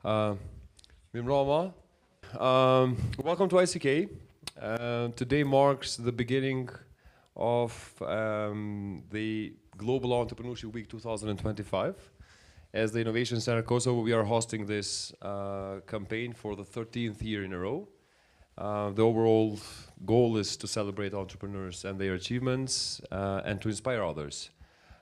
Uh, Welcome to ICK. Today marks the beginning of the Global Entrepreneurship Week 2025. As the Innovation Center Kosovo, we are hosting this campaign for the 13th year in a row. The overall goal is to celebrate entrepreneurs and their achievements and to inspire others.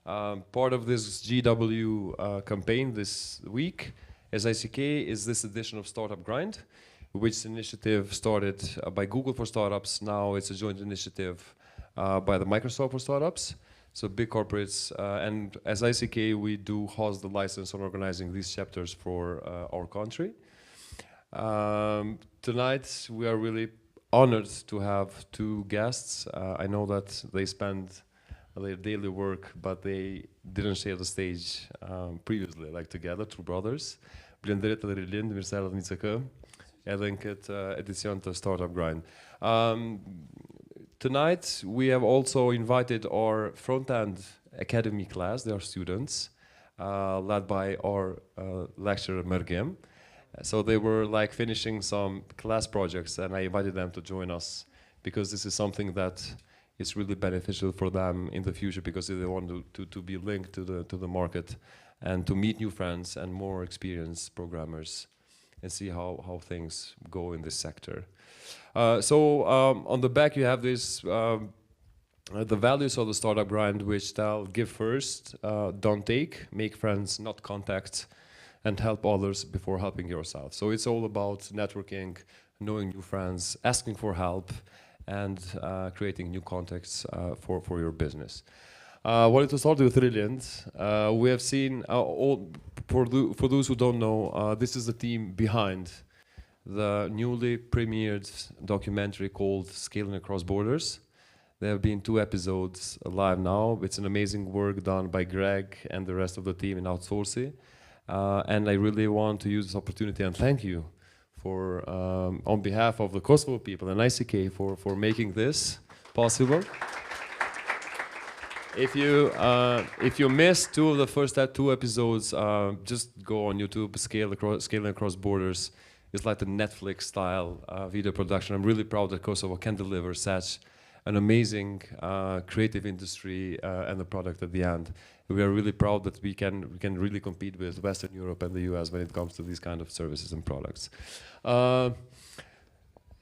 Part of this GW campaign this week as ICK is this edition of Startup Grind, which initiative started by Google for Startups. Now it's a joint initiative by the Microsoft for Startups. So big corporates, and as ICK we do host the license on organizing these chapters for our country. Tonight we are really honored to have two guests. I know that they spend their daily work, but they didn't share the stage previously, like together, two brothers. Blendrit and Rilind, mirë në ICK, edhe në këtë edicion të Startup Grind. Tonight we have also invited our front-end academy class, they are students, led by our lecturer Mergem. So they were like finishing some class projects and I invited them to join us because this is something that is really beneficial for them in the future because they want to be linked to the market and to meet new friends and more experienced programmers and see how things go in this sector. On the back you have this the values of the Startup Grind, which tell give first, don't take, make friends, not contact, and help others before helping yourself. So it's all about networking, knowing new friends, asking for help, and creating new contacts for your business. Wanted to start with Rilind. We have seen, for those who don't know, this is the team behind the newly premiered documentary called Scaling Across Borders. There have been 2 episodes live now. It's an amazing work done by Greg and the rest of the team in Outsorcy. And I really want to use this opportunity and thank you for, on behalf of the Kosovo people and ICK for making this possible. If you missed 2 of the first 2 episodes, just go on YouTube, Scaling Across Borders. It's like the Netflix style video production. I'm really proud that Kosovo can deliver such an amazing creative industry and the product at the end. We are really proud that we can really compete with Western Europe and the US when it comes to these kind of services and products.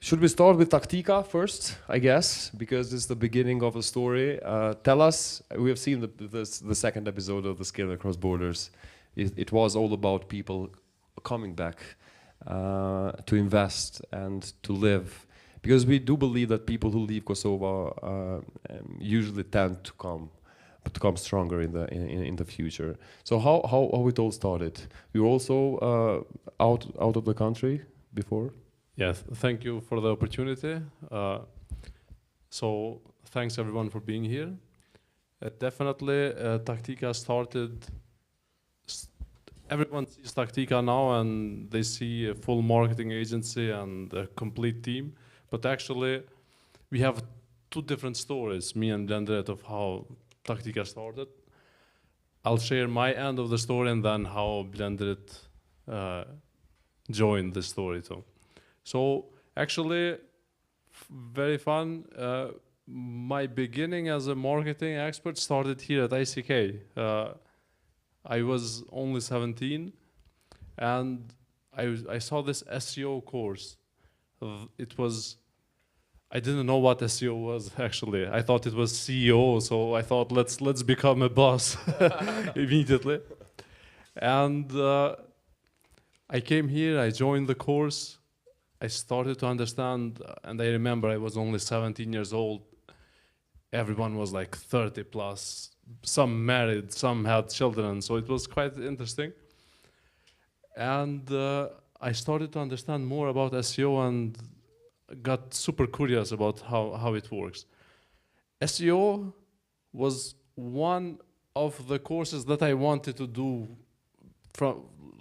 Should we start with Tactica first, I guess, because this is the beginning of a story. Tell us, we have seen the second episode of the Scaling Across Borders. It was all about people coming back to invest and to live, because we do believe that people who leave Kosovo usually tend to come stronger in the future. So how it all started? You were also out of the country before? Yes, thank you for the opportunity. So thanks everyone for being here. Definitely Tactica started, everyone sees Tactica now and they see a full marketing agency and a complete team. But actually we have 2 different stories, me and Blendrit, of how Tactica started. I'll share my end of the story and then how Blendrit joined the story too. So actually, very fun. My beginning as a marketing expert started here at ICK. I was only 17 and I saw this SEO course. I didn't know what SEO was actually. I thought it was CEO, so I thought let's become a boss immediately. And I came here, I joined the course. I started to understand, and I remember I was only 17 years old. Everyone was like 30 plus, some married, some had children, so it was quite interesting. And I started to understand more about SEO and got super curious about how it works. SEO was one of the courses that I wanted to do.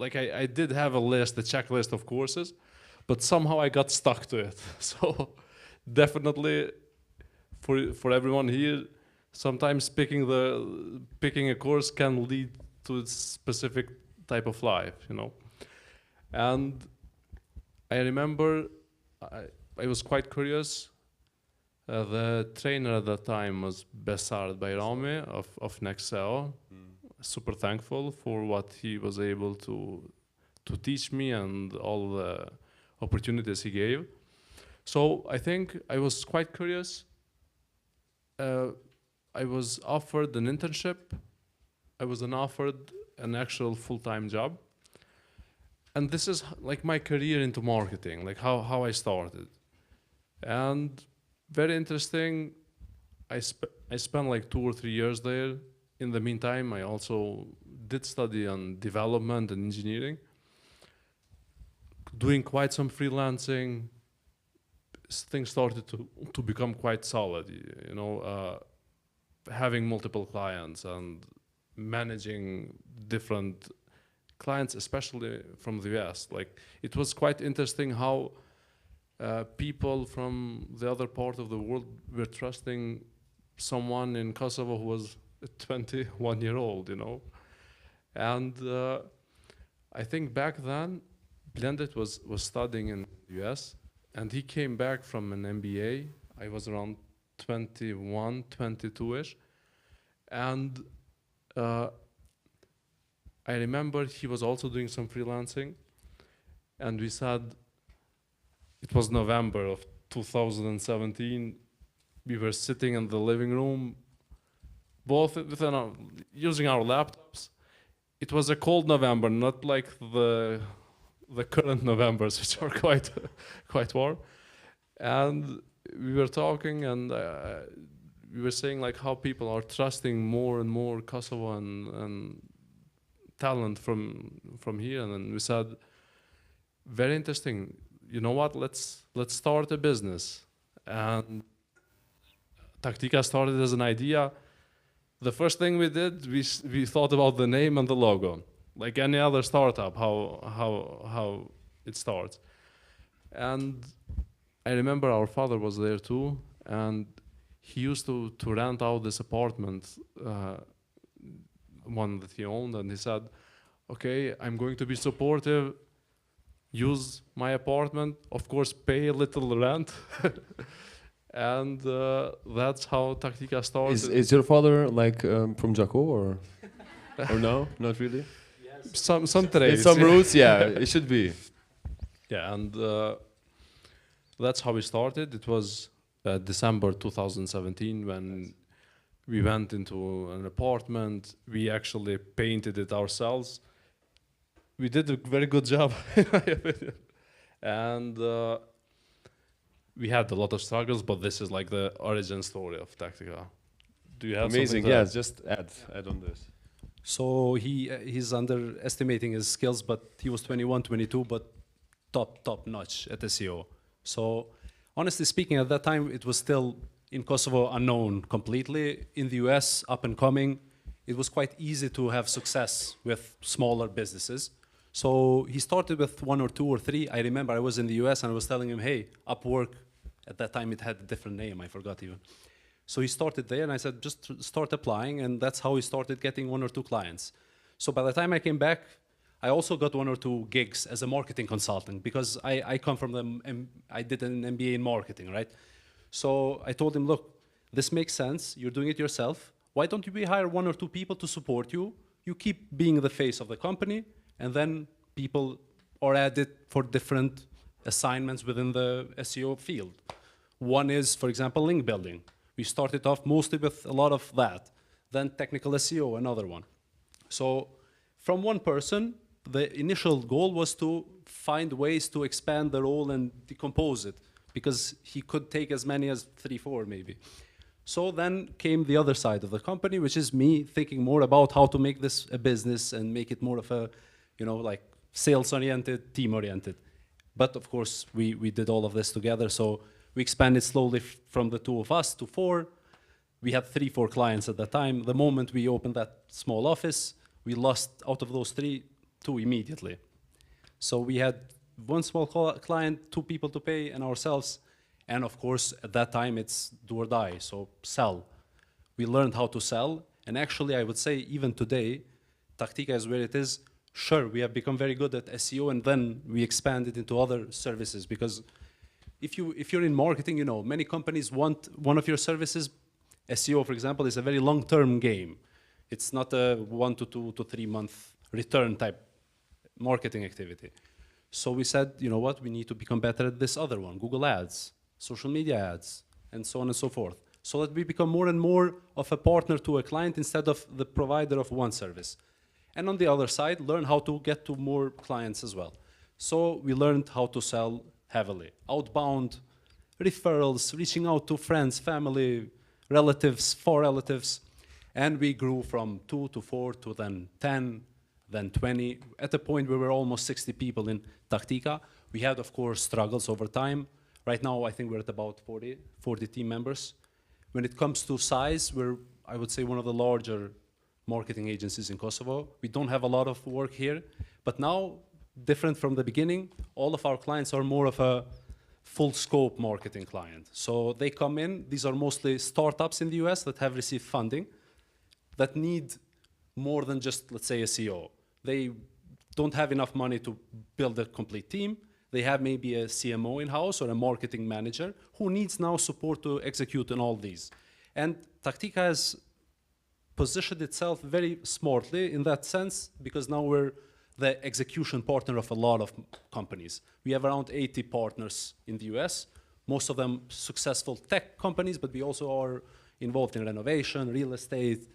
I did have a checklist of courses, but somehow I got stuck to it. So definitely for everyone here, sometimes picking a course can lead to a specific type of life, you know. And I remember I was quite curious. The trainer at that time was Besard Bayrami of Nexeo. Super thankful for what he was able to teach me and all the opportunities he gave. So I think I was quite curious. I was offered an internship. I was offered an actual full-time job. And this is like my career into marketing, like how I started. And very interesting, I spent like 2 or 3 years there. In the meantime, I also did study on development and engineering, doing quite some freelancing. Things started to become quite solid, you know, having multiple clients and managing different clients, especially from the US. Like, it was quite interesting how people from the other part of the world were trusting someone in Kosovo who was a 21-year-old, you know. And I think back then, Blendrit was studying in the US, and he came back from an MBA. I was around 21, 22-ish. And I remember he was also doing some freelancing. And we said, it was November of 2017. We were sitting in the living room, both using our laptops. It was a cold November, not like the current Novembers, which are quite warm. And we were talking, and we were saying like how people are trusting more and more Kosovo and talent from here. And then we said, very interesting. You know what? Let's start a business. And Tactica started as an idea. The first thing we did, we thought about the name and the logo, like any other startup, how it starts. And I remember our father was there too, and he used to rent out this apartment, one that he owned, and he said, okay, I'm going to be supportive, use my apartment, of course pay a little rent. And that's how Tactica started. Is your father like from Jaco or no? Not really. Yes. Some traits. Some roots, yeah. It should be. Yeah, and that's how we started. It was December 2017 when we went into an apartment. We actually painted it ourselves. We did a very good job, in my opinion. And we had a lot of struggles, but this is like the origin story of Tactica. Do you have amazing? Something Yeah, just add on this. So he's underestimating his skills, but he was 21, 22, but top notch at SEO. So honestly speaking, at that time, it was still in Kosovo unknown completely. In the US, up and coming, it was quite easy to have success with smaller businesses. So he started with 1 or 2 or 3. I remember I was in the US and I was telling him, hey, Upwork, at that time it had a different name, I forgot even. So he started there and I said, just start applying, and that's how he started getting 1 or 2 clients. So by the time I came back, I also got 1 or 2 gigs as a marketing consultant, because I come from I did an MBA in marketing, right? So I told him, look, this makes sense, you're doing it yourself. Why don't you hire 1 or 2 people to support you? You keep being the face of the company, and then people are added for different assignments within the SEO field. One is, for example, link building. We started off mostly with a lot of that. Then technical SEO, another one. So from one person, the initial goal was to find ways to expand the role and decompose it, because he could take as many as 3, 4 maybe. So then came the other side of the company, which is me thinking more about how to make this a business and make it more of a, you know, like sales-oriented, team-oriented. But of course, we did all of this together. So we expanded slowly from the 2 of us to 4. We had 3, 4 clients at that time. The moment we opened that small office, we lost, out of those 3, 2 immediately. So we had 1 small client, 2 people to pay, and ourselves. And of course, at that time, it's do or die, so sell. We learned how to sell. And actually, I would say even today, Tactica is where it is sure, we have become very good at SEO, and then we expanded into other services. Because if you're in marketing, you know, many companies want one of your services. SEO, for example, is a very long-term game. It's not a 1 to 2 to 3 month return type marketing activity. So we said, you know what, we need to become better at this other one, Google Ads, social media ads, and so on and so forth. So that we become more and more of a partner to a client instead of the provider of one service. And on the other side, learn how to get to more clients as well. So we learned how to sell heavily. Outbound, referrals, reaching out to friends, family, relatives, far relatives. And we grew from 2 to 4 to then 10, then 20. At a point we were almost 60 people in Tactica. We had, of course, struggles over time. Right now, I think we're at about 40 team members. When it comes to size, we're, I would say, one of the larger marketing agencies in Kosovo. We don't have a lot of work here, but now, different from the beginning, all of our clients are more of a full scope marketing client. So they come in, these are mostly startups in the US that have received funding that need more than just, let's say, a CEO. They don't have enough money to build a complete team. They have maybe a CMO in-house or a marketing manager who needs now support to execute on all these. And Tactica has positioned itself very smartly in that sense, because now we're the execution partner of a lot of companies. We have around 80 partners in the US, most of them successful tech companies, but we also are involved in renovation, real estate,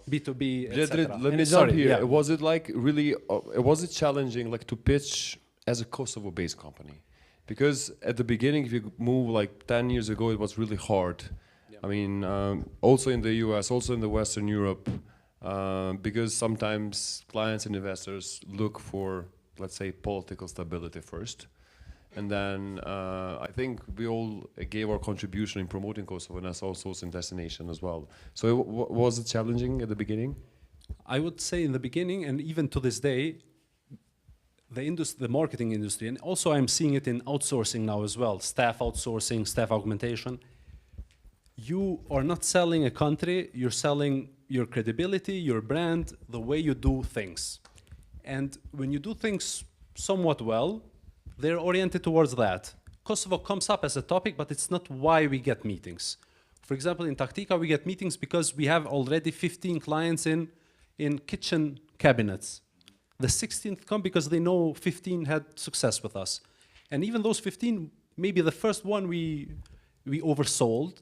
B2B, etc. Let me jump here. Yeah. Was it like really, was it challenging like to pitch as a Kosovo-based company? Because at the beginning, if you move like 10 years ago, it was really hard. Yeah. I mean, also in the US, also in the Western Europe, because sometimes clients and investors look for, let's say, political stability first. And then I think we all gave our contribution in promoting Kosovo as our sourcing destination as well. So was it challenging at the beginning? I would say in the beginning, and even to this day, the marketing industry, and also I'm seeing it in outsourcing now as well, staff outsourcing, staff augmentation. You are not selling a country, you're selling your credibility, your brand, the way you do things. And when you do things somewhat well, they're oriented towards that. Kosovo comes up as a topic, but it's not why we get meetings. For example, in Tactica, we get meetings because we have already 15 clients in kitchen cabinets. The 16th come because they know 15 had success with us. And even those 15, maybe the first one we oversold.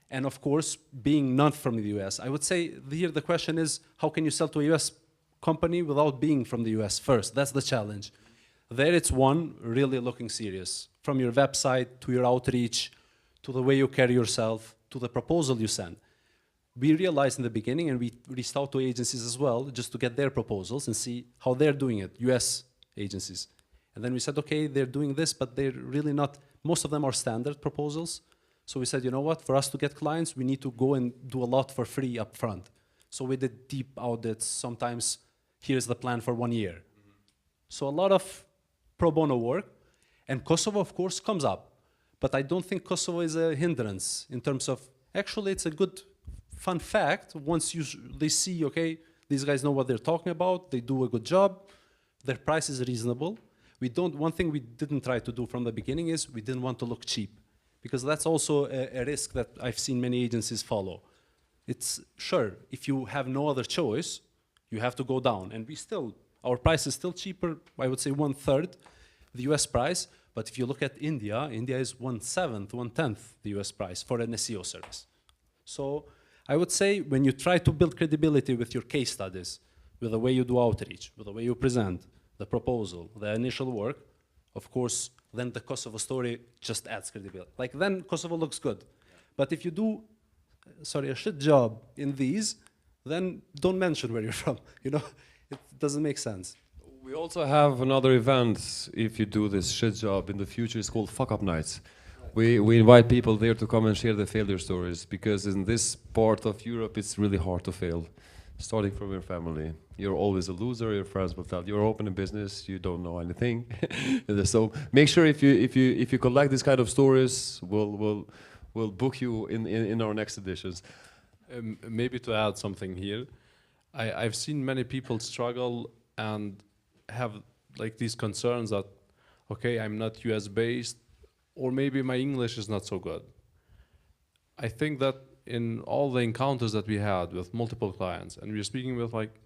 And of course, being not from the US, I would say here the question is, how can you sell to a US company without being from the US first? That's the challenge. There it's one, really looking serious. From your website, to your outreach, to the way you carry yourself, to the proposal you send. We realized in the beginning, and we reached out to agencies as well, just to get their proposals and see how they're doing it, US agencies. And then we said, okay, they're doing this, but they're really not, most of them are standard proposals. So we said, you know what, for us to get clients, we need to go and do a lot for free up front. So we did deep audits, sometimes here's the plan for 1 year. So a lot of pro bono work, and Kosovo, of course, comes up. But I don't think Kosovo is a hindrance in terms of, actually, it's a good, fun fact. Once they see, okay, these guys know what they're talking about, they do a good job, their price is reasonable. One thing we didn't try to do from the beginning is we didn't want to look cheap, because that's also a risk that I've seen many agencies follow. It's sure, if you have no other choice, you have to go down. And our price is still cheaper, I would say 1/3 the US price. But if you look at India, India is 1/7, 1/10 the US price for an SEO service. So I would say when you try to build credibility with your case studies, with the way you do outreach, with the way you present, the proposal, the initial work, of course, then the Kosovo story just adds credibility. Like then Kosovo looks good. Yeah. But if you do, a shit job in these, then don't mention where you're from. You know, it doesn't make sense. We also have another event, if you do this shit job in the future, it's called Fuck Up Nights. We invite people there to come and share their failure stories, because in this part of Europe, it's really hard to fail. Starting from your family. You're always a loser, your friends will tell you, you're open a business, you don't know anything. So make sure if you collect these kind of stories, we'll book you in our next editions. Maybe to add something here, I've seen many people struggle and have like these concerns that, okay, I'm not US based, or maybe my English is not so good. I think that in all the encounters that we had with multiple clients, and we're speaking with like,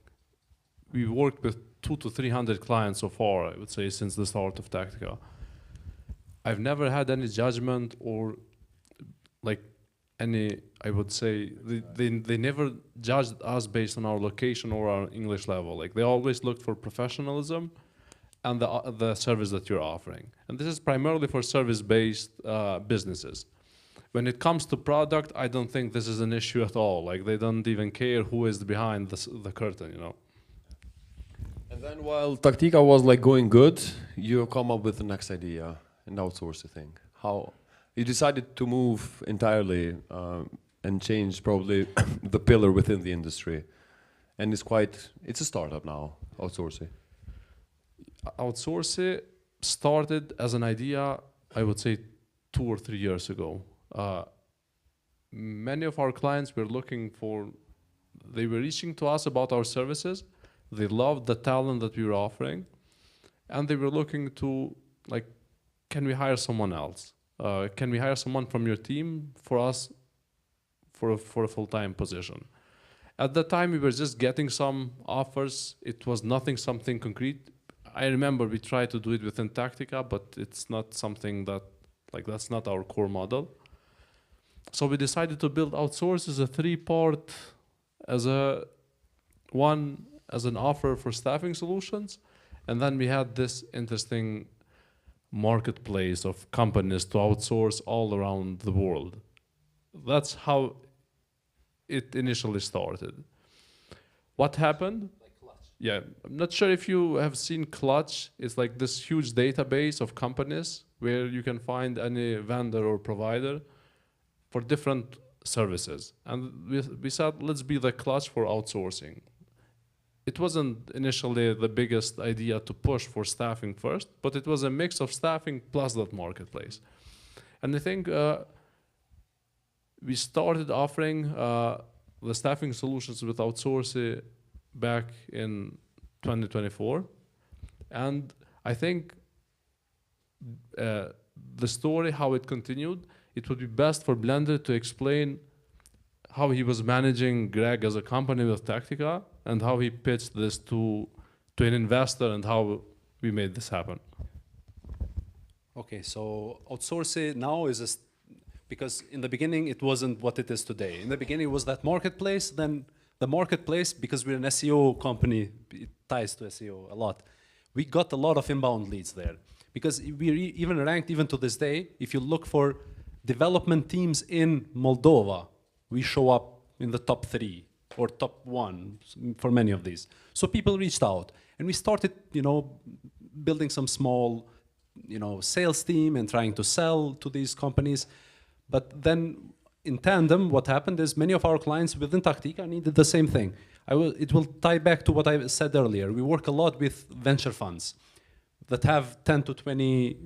we worked with 200 to 300 clients so far, I would say, since the start of Tactica. I've never had any judgment or like any, I would say, they never judged us based on our location or our English level. Like they always looked for professionalism and the service that you're offering. And this is primarily for service-based businesses. When it comes to product, I don't think this is an issue at all. Like they don't even care who is behind the curtain, you know. And then while Tactica was like going good, you come up with the next idea, an outsourcing thing. How you decided to move entirely and change probably the pillar within the industry, and it's a startup now, Outsorcy. Outsorcy started as an idea, I would say 2 or 3 years ago. Many of our clients were looking for, they were reaching to us about our services. They loved the talent that we were offering, and they were looking to, like, can we hire someone else? Can we hire someone from your team for us for a full-time position? At that time, we were just getting some offers. It was something concrete. I remember we tried to do it within Tactica, but it's not something that, like, that's not our core model. So we decided to build Outsource as a 3-part, as an offer for staffing solutions. And then we had this interesting marketplace of companies to outsource all around the world. That's how it initially started. What happened? Yeah, I'm not sure if you have seen Clutch. It's like this huge database of companies where you can find any vendor or provider for different services. And we said, let's be the Clutch for outsourcing. It wasn't initially the biggest idea to push for staffing first, but it was a mix of staffing plus that marketplace. And I think we started offering the staffing solutions with Outsorcy back in 2024. And I think the story, how it continued, it would be best for Blendrit to explain how he was managing Greg as a company with Tactica and how he pitched this to an investor and how we made this happen. Okay, so Outsourcy now is because in the beginning it wasn't what it is today. In the beginning it was that marketplace, then the marketplace, because we're an SEO company, it ties to SEO a lot. We got a lot of inbound leads there because we're even ranked, even to this day, if you look for development teams in Moldova, we show up in the top 3 or top 1 for many of these. So people reached out and we started, building some small, sales team and trying to sell to these companies. But then in tandem, what happened is many of our clients within Tactica needed the same thing. It will tie back to what I said earlier. We work a lot with venture funds that have 10 to 20,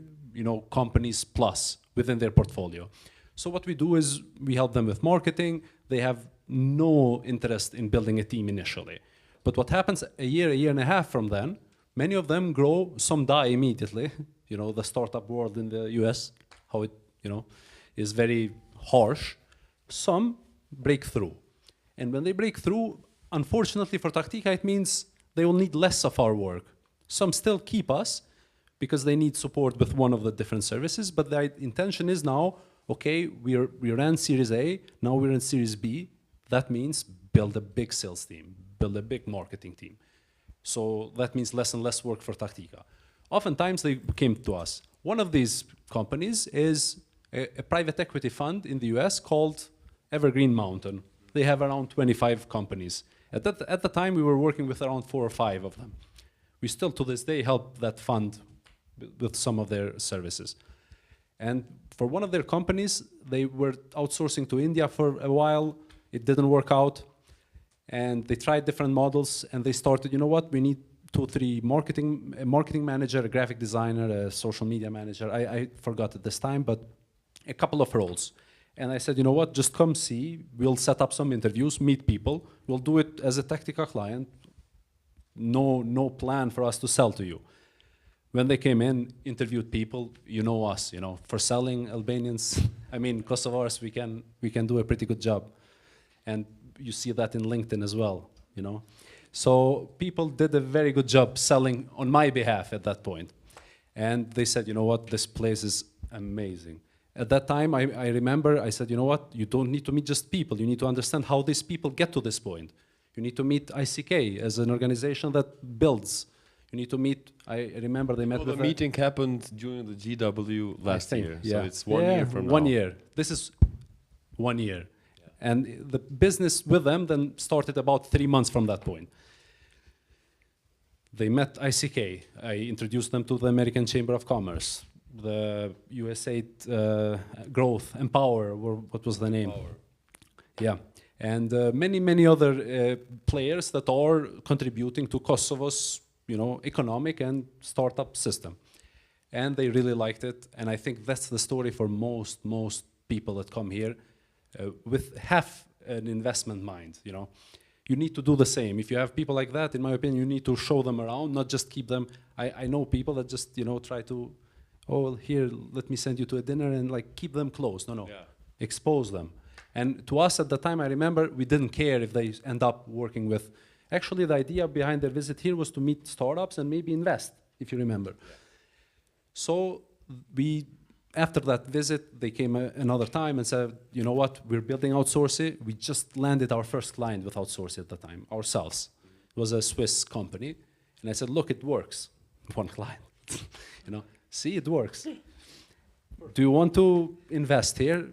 companies plus within their portfolio. So what we do is we help them with marketing. They have no interest in building a team initially. But what happens a year and a half from then, many of them grow, some die immediately. The startup world in the US, how it, is very harsh. Some break through. And when they break through, unfortunately for Tactica, it means they will need less of our work. Some still keep us because they need support with one of the different services, but the intention is now, okay, we ran Series A, now we're in Series B. That means build a big sales team, build a big marketing team. So that means less and less work for Tactica. Oftentimes they came to us. One of these companies is a private equity fund in the US called Evergreen Mountain. They have around 25 companies. At the time, we were working with around 4 or 5 of them. We still, to this day, help that fund with some of their services. And for one of their companies, they were outsourcing to India for a while. It didn't work out. And they tried different models, and they started, we need 2 or 3 a marketing manager, a graphic designer, a social media manager. I forgot at this time, but a couple of roles. And I said, just come see. We'll set up some interviews, meet people. We'll do it as a Tactica client. no plan for us to sell to you. When they came in, interviewed people, you know us, you know, for selling Albanians, I mean, Kosovars, we can do a pretty good job. And you see that in LinkedIn as well, you know. So people did a very good job selling on my behalf at that point. And they said, you know what, this place is amazing. At that time, I remember I said, you know what, you don't need to meet just people, you need to understand how these people get to this point. You need to meet ICK as an organization that builds. You need to meet, I remember they met Well, with the meeting happened during the GW last year, yeah. so it's 1 year from now. 1 year. This is 1 year. Yeah. And the business with them then started about 3 months from that point. They met ICK. I introduced them to the American Chamber of Commerce, the USA Growth, Empower, what was the name? Empower. Yeah. And many other players that are contributing to Kosovo's, you know, economic and startup system. And they really liked it. And I think that's the story for most people that come here with half an investment mind, you know. You need to do the same. If you have people like that, in my opinion, you need to show them around, not just keep them. I know people that just, you know, try to, oh, well, here, let me send you to a dinner and like keep them close. No. Yeah. Expose them. And to us at the time, I remember, we didn't care if they end up working with. Actually, the idea behind their visit here was to meet startups and maybe invest, if you remember. Yeah. So after that visit, they came another time and said, you know what, we're building Outsorcy. We just landed our first client with Outsorcy at the time, ourselves. It was a Swiss company. And I said, look, it works. One client, you know, see, it works. Do you want to invest here?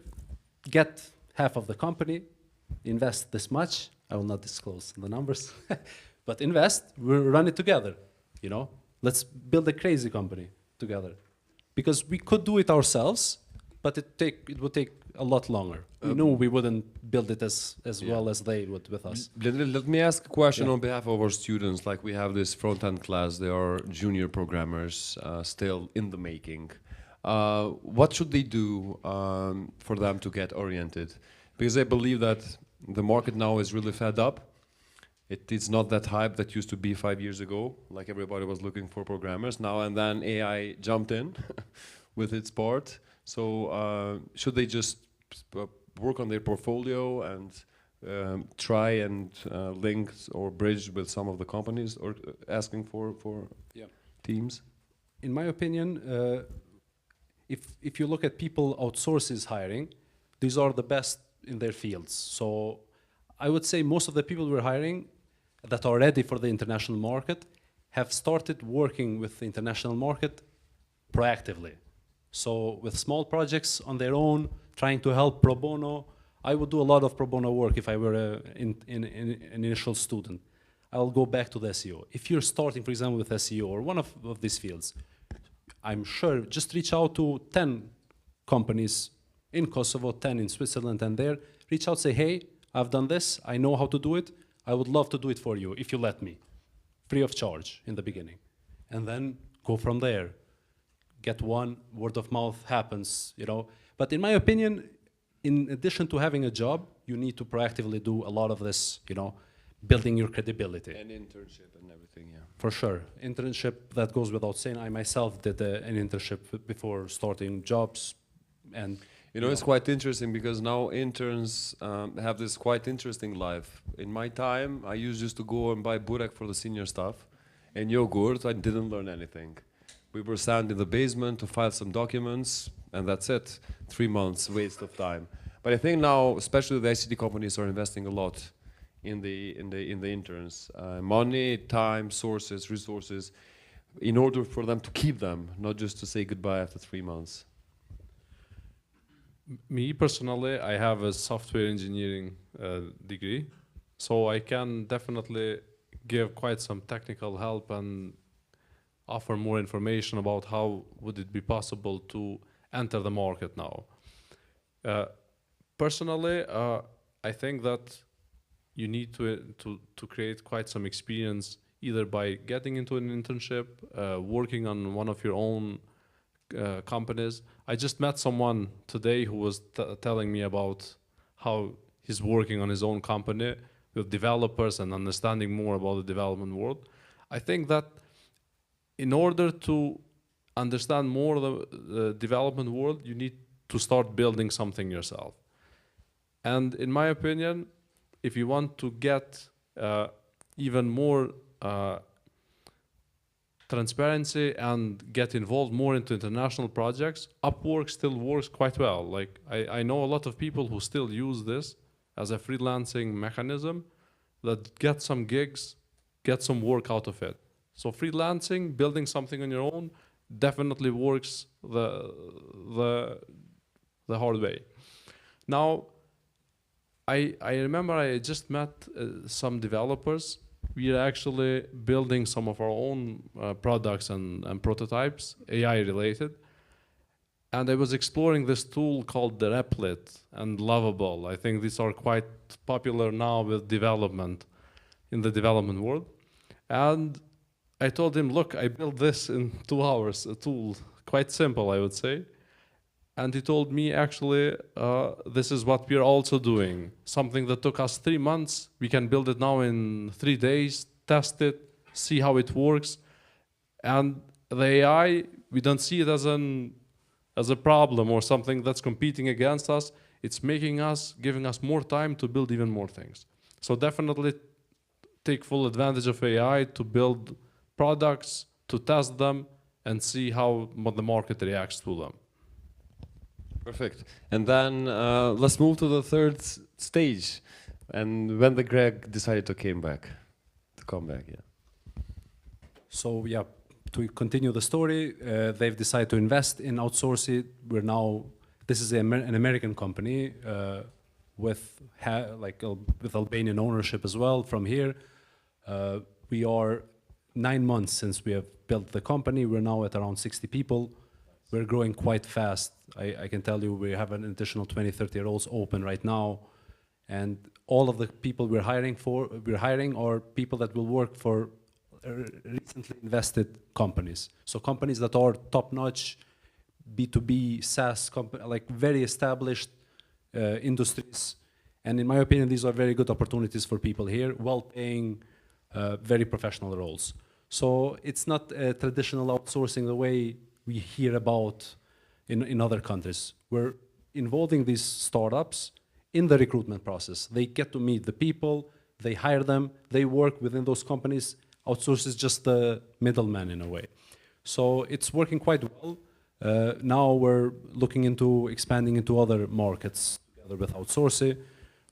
Get half of the company, invest this much. I will not disclose the numbers, but invest, we'll run it together, you know? Let's build a crazy company together. Because we could do it ourselves, but it would take a lot longer. We knew we wouldn't build it as well as they would with us. Let me ask a question on behalf of our students. Like, we have this front-end class, they are junior programmers, still in the making. What should they do for them to get oriented? Because I believe that the market now is really fed up. It's not that hype that used to be 5 years ago, like everybody was looking for programmers. Now and then AI jumped in with its part. So should they just work on their portfolio and try and link or bridge with some of the companies or asking for teams? In my opinion, if you look at people Outsorcy's hiring, these are the best in their fields. So I would say most of the people we're hiring that are ready for the international market have started working with the international market proactively. So with small projects on their own, trying to help pro bono. I would do a lot of pro bono work if I were an initial student. I'll go back to the SEO. If you're starting, for example, with SEO or one of these fields, I'm sure just reach out to 10 companies in Kosovo, 10 in Switzerland, and there. Reach out, say, hey, I've done this, I know how to do it, I would love to do it for you if you let me, free of charge in the beginning. And then go from there. Get one, word of mouth happens, you know. But in my opinion, in addition to having a job, you need to proactively do a lot of this, you know, building your credibility. And internship and everything, yeah. For sure. Internship, that goes without saying. I myself did an internship before starting jobs. And you know, it's quite interesting because now interns have this quite interesting life. In my time, I used just to go and buy burek for the senior staff and yogurt. I didn't learn anything. We were sent in the basement to file some documents, and that's it. 3 months waste of time. But I think now, especially the ICT companies are investing a lot in the interns, money, time, sources, resources, in order for them to keep them, not just to say goodbye after 3 months. Me personally, I have a software engineering degree, so I can definitely give quite some technical help and offer more information about how would it be possible to enter the market now. Personally, I think that you need to create quite some experience either by getting into an internship, working on one of your own companies. I just met someone today who was telling me about how he's working on his own company with developers and understanding more about the development world. I think that in order to understand more the development world, you need to start building something yourself. And in my opinion, if you want to get even more transparency and get involved more into international projects, Upwork still works quite well. Like I know a lot of people who still use this as a freelancing mechanism that get some gigs, get some work out of it. So freelancing, building something on your own, definitely works the hard way. Now, I remember I just met some developers. We are actually building some of our own products and prototypes, AI related. And I was exploring this tool called the Replit and Lovable. I think these are quite popular now with development, in the development world. And I told him, look, I built this in 2 hours, a tool, quite simple, I would say. And he told me, actually, this is what we are also doing. Something that took us 3 months, we can build it now in 3 days, test it, see how it works. And the AI, we don't see it as a problem or something that's competing against us. It's making us, giving us more time to build even more things. So definitely take full advantage of AI to build products, to test them, and see how the market reacts to them. Perfect. And then let's move to the third stage. And when the Greg decided to come back, yeah. So yeah, to continue the story, they've decided to invest in Outsorcy. This is an American company with Albanian ownership as well from here. We are 9 months since we have built the company. We're now at around 60 people. We're growing quite fast. I can tell you we have an additional 20, 30 roles open right now. And all of the people we're hiring are people that will work for recently invested companies. So companies that are top-notch, B2B, SaaS, like very established industries. And in my opinion, these are very good opportunities for people here, well-paying, very professional roles. So it's not traditional outsourcing the way we hear about in other countries. We're involving these startups in the recruitment process. They get to meet the people, they hire them, they work within those companies. Outsource is just the middleman in a way. So it's working quite well. Now we're looking into expanding into other markets together with Outsorcy.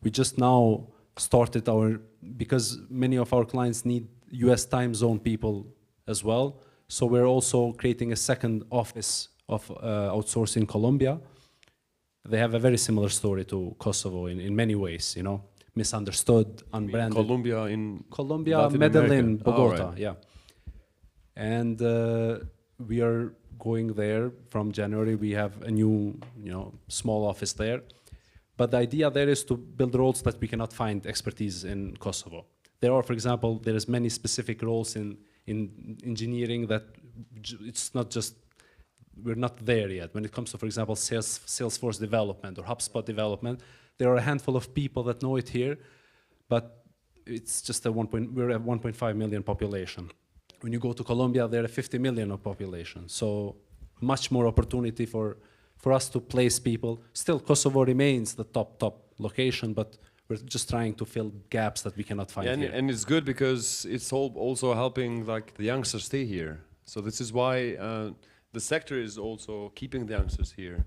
We just now started because many of our clients need US time zone people as well. So we're also creating a second office of Outsorcy in Colombia. They have a very similar story to Kosovo in many ways, misunderstood, unbranded. Colombia, Medellin, Bogota, right. Yeah. And we are going there from January. We have a new, small office there. But the idea there is to build roles that we cannot find expertise in Kosovo. There are, for example, there is many specific roles in engineering that it's not just, we're not there yet. When it comes to, for example, Salesforce development or HubSpot development, there are a handful of people that know it here, but it's just we're at 1.5 million population. When you go to Colombia, there are 50 million of population. So much more opportunity for us to place people. Still, Kosovo remains the top location, but we're just trying to fill gaps that we cannot find here. And it's good because it's also helping like the youngsters stay here. So this is why the sector is also keeping the youngsters here.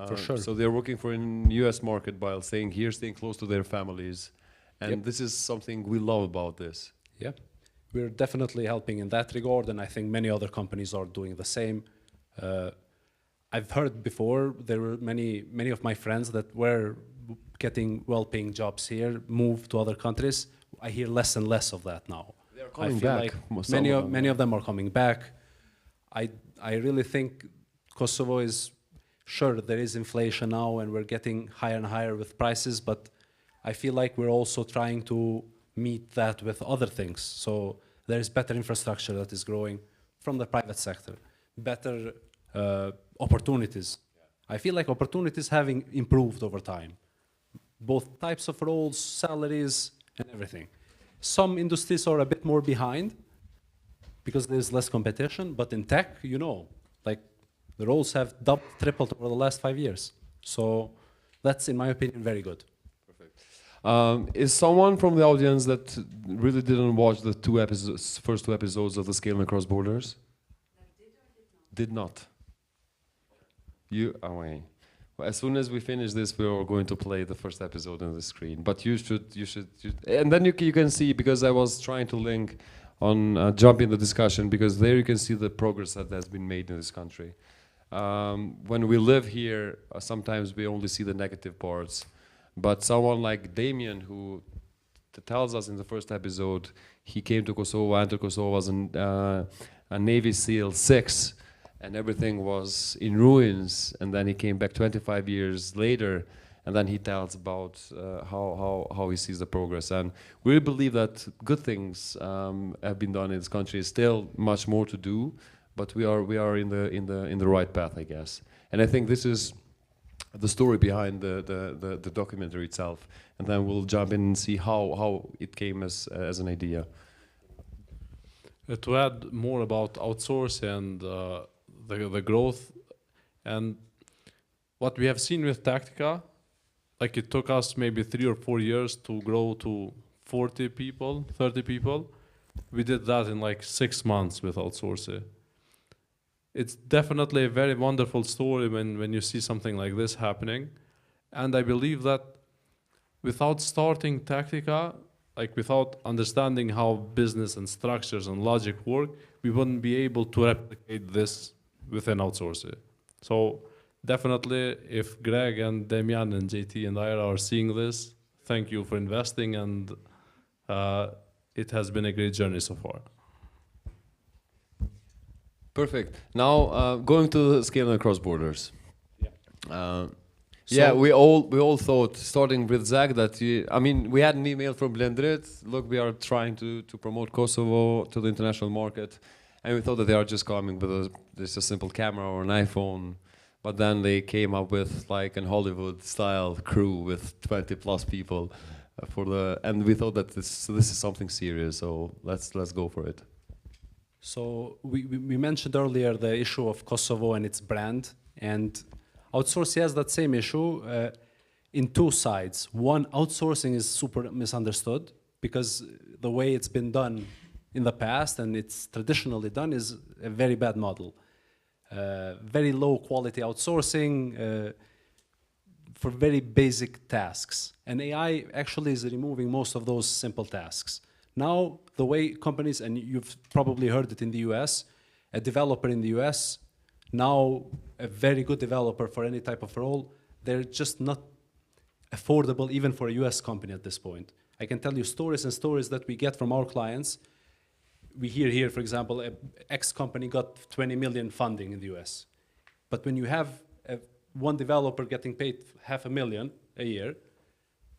For sure. So they're working for an US market while staying here, staying close to their families. And This is something we love about this. Yeah, we're definitely helping in that regard, and I think many other companies are doing the same. I've heard before, there were many of my friends that were getting well-paying jobs here, move to other countries. I hear less and less of that now. They're coming back. Like many of them are coming back. I really think Kosovo is, sure, there is inflation now and we're getting higher and higher with prices, but I feel like we're also trying to meet that with other things. So there is better infrastructure that is growing from the private sector, better opportunities. I feel like opportunities having improved over time. Both types of roles, salaries, and everything. Some industries are a bit more behind, because there's less competition. But in tech, you know, like the roles have doubled, tripled over the last 5 years. So that's, in my opinion, very good. Is someone from the audience that really didn't watch the first two episodes of the Scaling Across Borders? Did not. You away. Well, as soon as we finish this, we are going to play the first episode on the screen. But you should, and then you can see, because I was trying to link on jump in the discussion, because there you can see the progress that has been made in this country. When we live here, sometimes we only see the negative parts. But someone like Damien, who tells us in the first episode, he came to Kosovo, entered Kosovo as a Navy SEAL 6, and everything was in ruins. And then he came back 25 years later, and then he tells about how he sees the progress. And we believe that good things have been done in this country. Still much more to do, but we are in the right path, I guess. And I think this is the story behind the documentary itself, and then we'll jump in and see how it came as an idea. To add more about outsourcing and the growth, and what we have seen with Tactica, like it took us maybe 3 or 4 years to grow to 40 people, 30 people. We did that in like 6 months with Outsorcy. It's definitely a very wonderful story when you see something like this happening. And I believe that without starting Tactica, like without understanding how business and structures and logic work, we wouldn't be able to replicate this within Outsorcy. So definitely, if Greg and Damian and JT and Ira are seeing this, thank you for investing, and it has been a great journey so far. Perfect. Now going to the Scaling Across Borders. Yeah. Yeah, we all thought, starting with Zach, that we had an email from Blendrit. Look, we are trying to promote Kosovo to the international market, and we thought that they are just coming with just a simple camera or an iPhone. But then they came up with like an Hollywood-style crew with 20+ people and we thought that this is something serious. So let's go for it. So we mentioned earlier the issue of Kosovo and its brand, and Outsourcing has that same issue in two sides. One, outsourcing is super misunderstood because the way it's been done in the past and it's traditionally done is a very bad model. Very low quality outsourcing for very basic tasks. And AI actually is removing most of those simple tasks. Now, the way companies, and you've probably heard it in the US, a developer in the US, now a very good developer for any type of role, they're just not affordable even for a US company at this point. I can tell you stories and stories that we get from our clients. We hear here, for example, a X company got 20 million funding in the US. But when you have one developer getting paid $500,000 a year,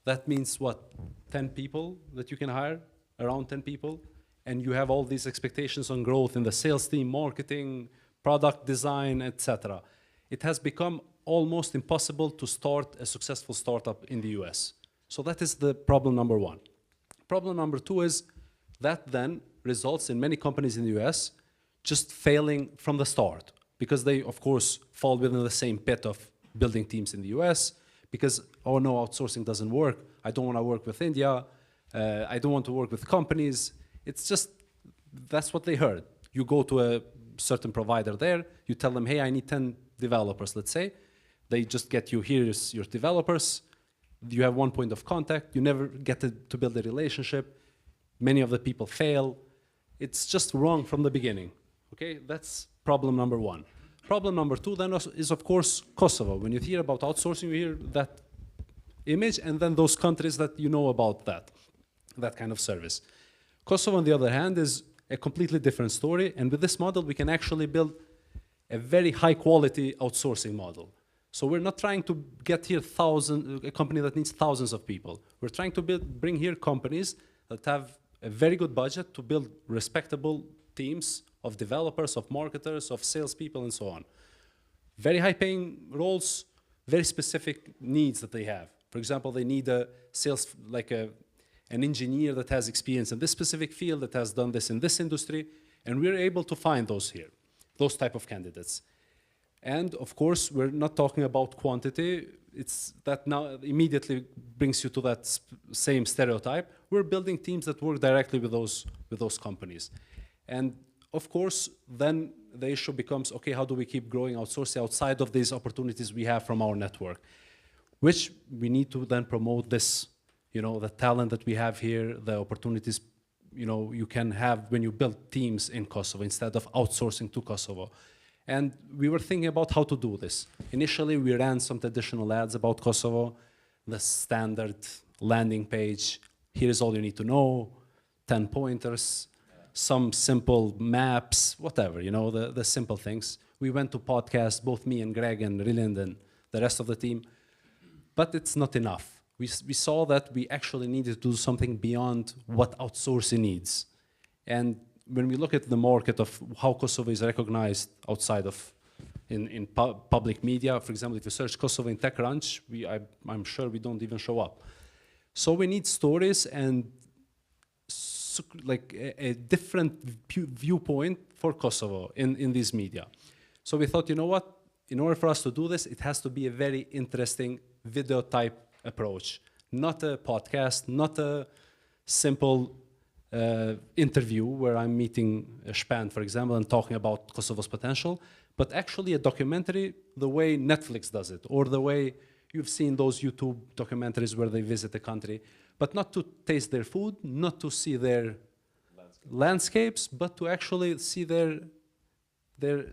that means what, 10 people that you can hire? Around 10 people, and you have all these expectations on growth in the sales team, marketing, product design, etc. It has become almost impossible to start a successful startup in the US. So that is the problem number one. Problem number two is that then results in many companies in the US just failing from the start because they, of course, fall within the same pit of building teams in the US because, oh no, outsourcing doesn't work. I don't want to work with India. I don't want to work with companies. It's just, that's what they heard. You go to a certain provider there, you tell them, hey, I need 10 developers, let's say. They just get you, here's your developers. You have one point of contact. You never get to build a relationship. Many of the people fail. It's just wrong from the beginning. Okay, that's problem number one. Problem number two then is, of course, Kosovo. When you hear about outsourcing, you hear that image and then those countries that you know about that kind of service. Kosovo, on the other hand, is a completely different story. And with this model, we can actually build a very high quality outsourcing model. So we're not trying to get here a company that needs thousands of people. We're trying to bring here companies that have a very good budget to build respectable teams of developers, of marketers, of salespeople, and so on. Very high paying roles, very specific needs that they have. For example, they need a sales, like an engineer that has experience in this specific field, that has done this in this industry. And we're able to find those here, those type of candidates. And of course, we're not talking about quantity. It's that now immediately brings you to that same stereotype. We're building teams that work directly with those companies. And of course, then the issue becomes, okay, how do we keep growing Outsorcy outside of these opportunities we have from our network? Which we need to then promote this, the talent that we have here, the opportunities, you can have when you build teams in Kosovo instead of outsourcing to Kosovo. And we were thinking about how to do this. Initially, we ran some traditional ads about Kosovo, the standard landing page. Here is all you need to know, 10 pointers, some simple maps, whatever, the simple things. We went to podcasts, both me and Greg and Rilind and the rest of the team, but it's not enough. We saw that we actually needed to do something beyond what Outsorcy needs. And when we look at the market of how Kosovo is recognized outside of in public media, for example, if you search Kosovo in TechCrunch, I'm sure we don't even show up. So we need stories and like a different viewpoint for Kosovo in these media. So we thought, you know what? In order for us to do this, it has to be a very interesting video type approach, not a podcast, not a simple interview where I'm meeting Span, for example, and talking about Kosovo's potential, but actually a documentary the way Netflix does it, or the way you've seen those YouTube documentaries where they visit the country, but not to taste their food, not to see their landscapes, but to actually see their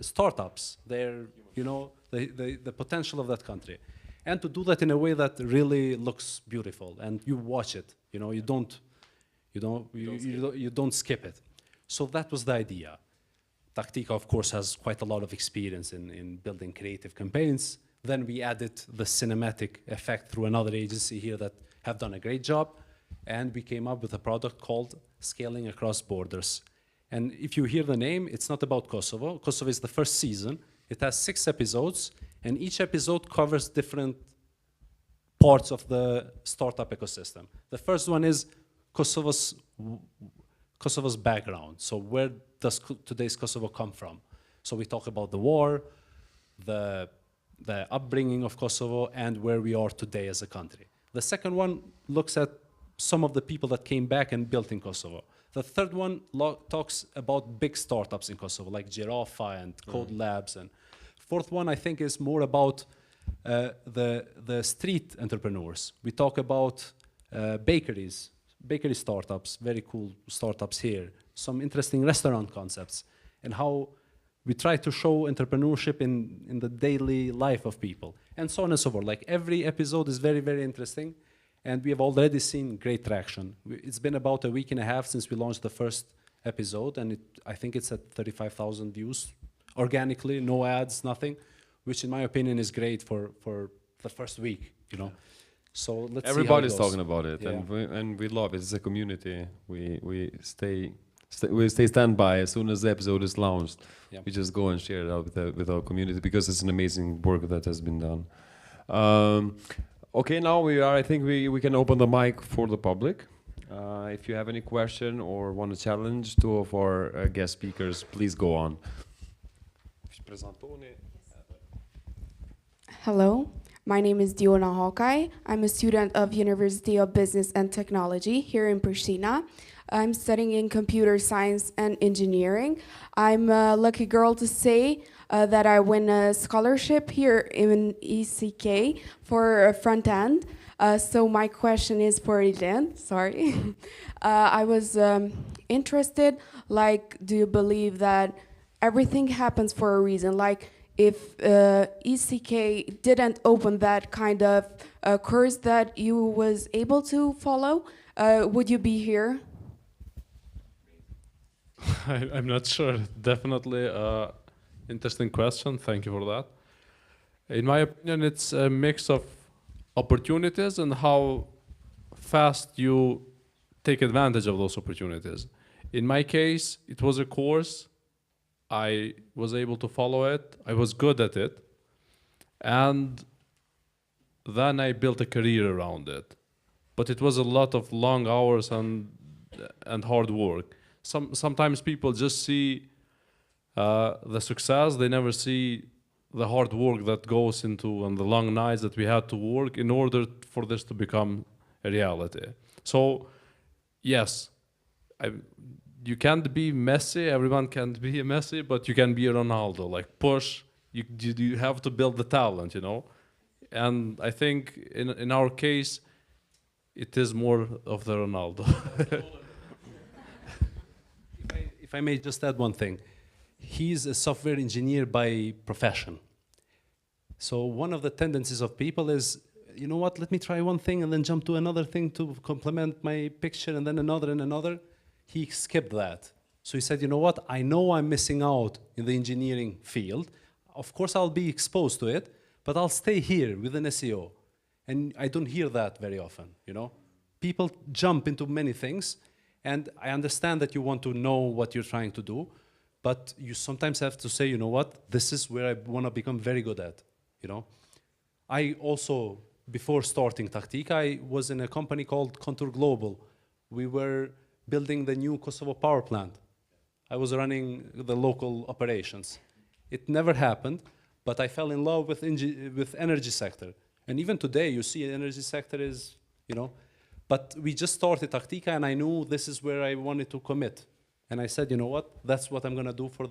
startups, the potential of that country. And to do that in a way that really looks beautiful, and you watch it, you don't skip it. So that was the idea. Tactica, of course, has quite a lot of experience in building creative campaigns. Then we added the cinematic effect through another agency here that have done a great job. And we came up with a product called Scaling Across Borders. And if you hear the name, it's not about Kosovo. Kosovo is the first season. It has 6 episodes, and each episode covers different parts of the startup ecosystem. The first one is Kosovo's background. So where does today's Kosovo come from? So we talk about the war, the upbringing of Kosovo, and where we are today as a country. The second one looks at some of the people that came back and built in Kosovo. The third one talks about big startups in Kosovo, like Giraffa and Code Labs. And fourth one, I think, is more about the street entrepreneurs. We talk about bakery startups, very cool startups here, some interesting restaurant concepts, and how we try to show entrepreneurship in the daily life of people, and so on and so forth. Like every episode is very, very interesting, and we have already seen great traction. It's been about a week and a half since we launched the first episode, and I think it's at 35,000 views organically, no ads, nothing, which in my opinion is great for the first week, So let's Everybody's see how it goes. talking about it, Yeah. and we love it. It's a community. We stay standby as soon as the episode is launched. Yeah. We just go and share it out with our community because it's an amazing work that has been done. Okay, now I think we can open the mic for the public. If you have any question or want to challenge 2 of our guest speakers, please go on. Hello, my name is Diona Hawkeye. I'm a student of University of Business and Technology here in Prishtina. I'm studying in computer science and engineering. I'm a lucky girl to say that I win a scholarship here in ECK for front end. So my question is for Rilind, sorry. I was interested, do you believe that everything happens for a reason? Like, if ECK didn't open that kind of course that you was able to follow, would you be here? I'm not sure. Definitely interesting question. Thank you for that. In my opinion, it's a mix of opportunities and how fast you take advantage of those opportunities. In my case, it was a course. I was able to follow it. I was good at it. And then I built a career around it. But it was a lot of long hours and hard work. sometimes people just see the success, they never see the hard work that goes into and the long nights that we had to work in order for this to become a reality. So, yes, you can't be Messi, everyone can't be a Messi, but you can be a Ronaldo, like push, you have to build the talent, you know? And I think in our case, it is more of the Ronaldo. If I may just add one thing. He's a software engineer by profession. So one of the tendencies of people is, you know what, let me try one thing and then jump to another thing to complement my picture and then another and another. He skipped that. So he said, you know what, I know I'm missing out in the engineering field. Of course, I'll be exposed to it, but I'll stay here within SEO. And I don't hear that very often, you know. People jump into many things, and I understand that you want to know what you're trying to do, but you sometimes have to say, you know what, this is where I want to become very good at, you know. I also, before starting Tactica, I was in a company called Contour Global. We were building the new Kosovo power plant. I was running the local operations. It never happened, but I fell in love with energy sector. And even today, you see energy sector is, you know, but we just started Tactica, and I knew this is where I wanted to commit. And I said, you know what, that's what I'm going to do for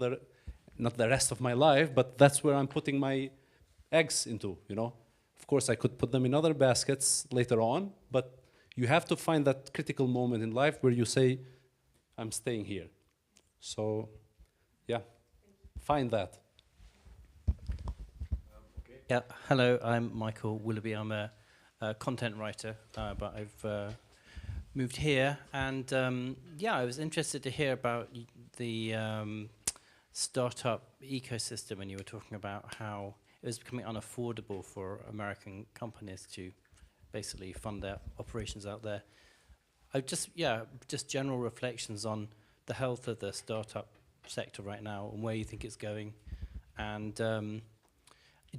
not the rest of my life, but that's where I'm putting my eggs into, you know. Of course, I could put them in other baskets later on, but you have to find that critical moment in life where you say, I'm staying here. So, yeah, find that. Yeah, hello, I'm Michael Willoughby. I'm a content writer, but I've moved here, and yeah, I was interested to hear about the startup ecosystem when you were talking about how it was becoming unaffordable for American companies to basically fund their operations out there. Just general reflections on the health of the startup sector right now and where you think it's going, and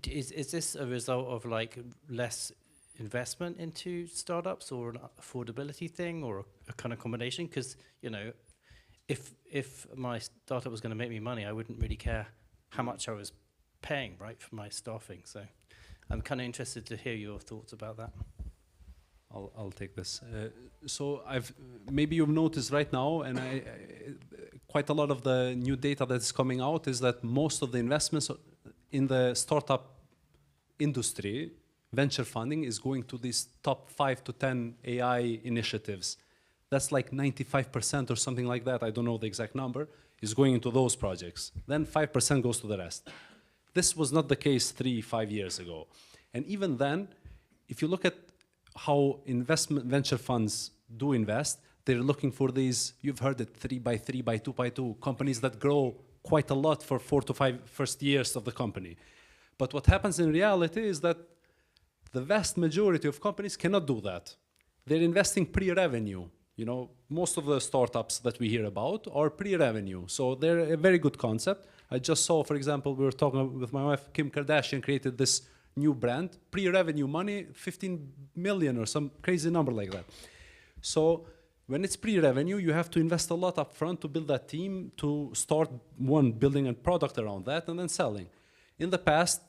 is this a result of like less investment into startups, or an affordability thing, or a kind of combination? Because, you know, if my startup was going to make me money, I wouldn't really care how much I was paying, right, for my staffing. So I'm kind of interested to hear your thoughts about that. I'll take this. So maybe you've noticed right now, and quite a lot of the new data that's coming out is that most of the investments in the startup industry, venture funding, is going to these top 5 to 10 AI initiatives. That's like 95% or something like that. I don't know the exact number, is going into those projects. Then 5% goes to the rest. This was not the case 3-5 years ago. And even then, if you look at how investment venture funds do invest, they're looking for these, you've heard it, 3x3, by 2x2, companies that grow quite a lot for 4 to 5 first years of the company. But what happens in reality is that the vast majority of companies cannot do that. They're investing pre-revenue. You know, most of the startups that we hear about are pre-revenue. So they're a very good concept. I just saw, for example, we were talking with my wife, Kim Kardashian created this new brand, pre-revenue money, 15 million or some crazy number like that. So when it's pre-revenue, you have to invest a lot up front to build that team, to start building a product around that and then selling. In the past,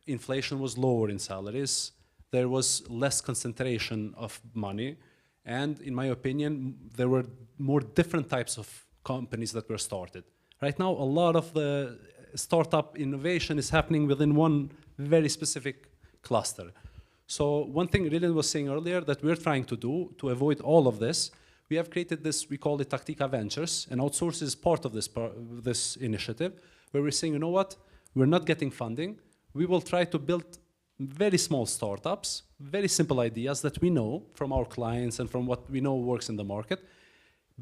inflation was lower in salaries. There was less concentration of money. And in my opinion, there were more different types of companies that were started. Right now, a lot of the startup innovation is happening within one very specific cluster. So one thing Rilind was saying earlier that we're trying to do to avoid all of this, we have created this, we call it Tactica Ventures, and Outsorcy is part of this initiative, where we're saying, you know what, we're not getting funding. We will try to build very small startups, very simple ideas that we know from our clients and from what we know works in the market,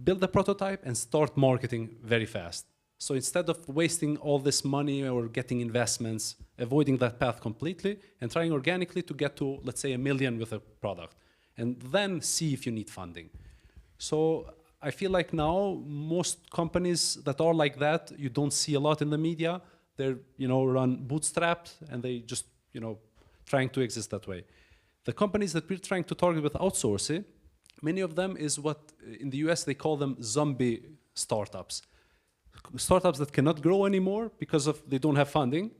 build a prototype and start marketing very fast. So instead of wasting all this money or getting investments, avoiding that path completely and trying organically to get to, let's say, 1 million with a product, and then see if you need funding. So I feel like now most companies that are like that, you don't see a lot in the media. They're, you know, run bootstrapped and they just, you know, trying to exist that way. The companies that we're trying to target with Outsorcy, many of them is what in the US they call them zombie startups. Startups that cannot grow anymore because of they don't have funding,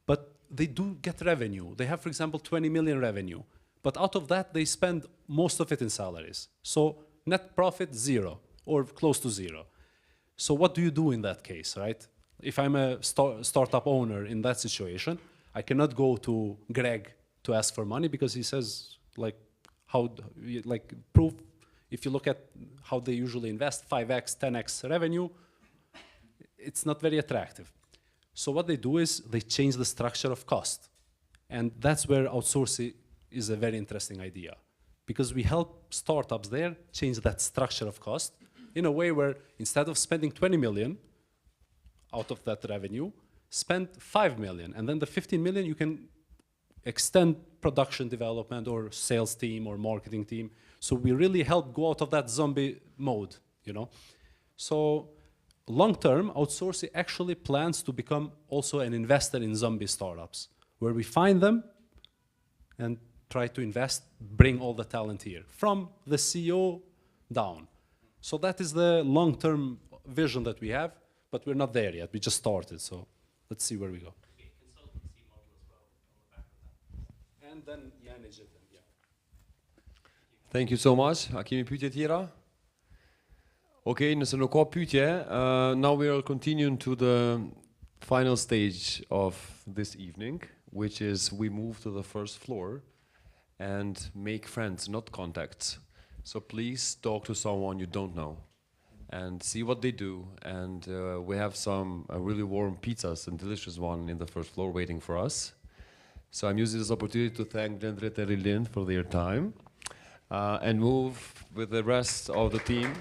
but they do get revenue. They have, for example, 20 million revenue, but out of that, they spend most of it in salaries. So net profit, zero, or close to zero. So what do you do in that case, right? If I'm a startup owner in that situation, I cannot go to Greg to ask for money because he says, like, proof, if you look at how they usually invest, 5x, 10x revenue, it's not very attractive. So what they do is they change the structure of cost. And that's where outsourcing is a very interesting idea, because we help startups there change that structure of cost in a way where instead of spending 20 million out of that revenue, spend 5 million. And then the 15 million, you can extend production development or sales team or marketing team. So we really help go out of that zombie mode, you know? So long-term, outsourcing actually plans to become also an investor in zombie startups, where we find them and try to invest, bring all the talent here, from the CEO down. So that is the long-term vision that we have, but we're not there yet. We just started, so let's see where we go. Consultancy model as well on the back of that. And then manage it, yeah. Thank you so much. A kemi pyetje tjera? Okay, nëse nuk ka pyetje, now we are continuing to the final stage of this evening, which is we move to the first floor and make friends, not contacts. So please talk to someone you don't know and see what they do. And we have some really warm pizzas and delicious one in the first floor waiting for us. So I'm using this opportunity to thank Blendrit and Rilind for their time and move with the rest of the team.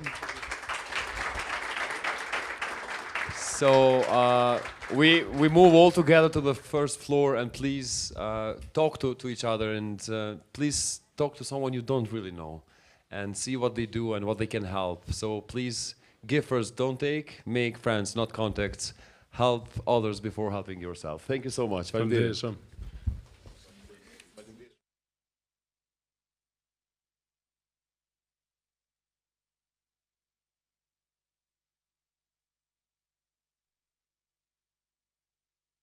So we move all together to the first floor, and please talk to each other, and please talk to someone you don't really know and see what they do and what they can help. So please give first, don't take, make friends, not contacts, help others before helping yourself. Thank you so much. Faleminderit shumë.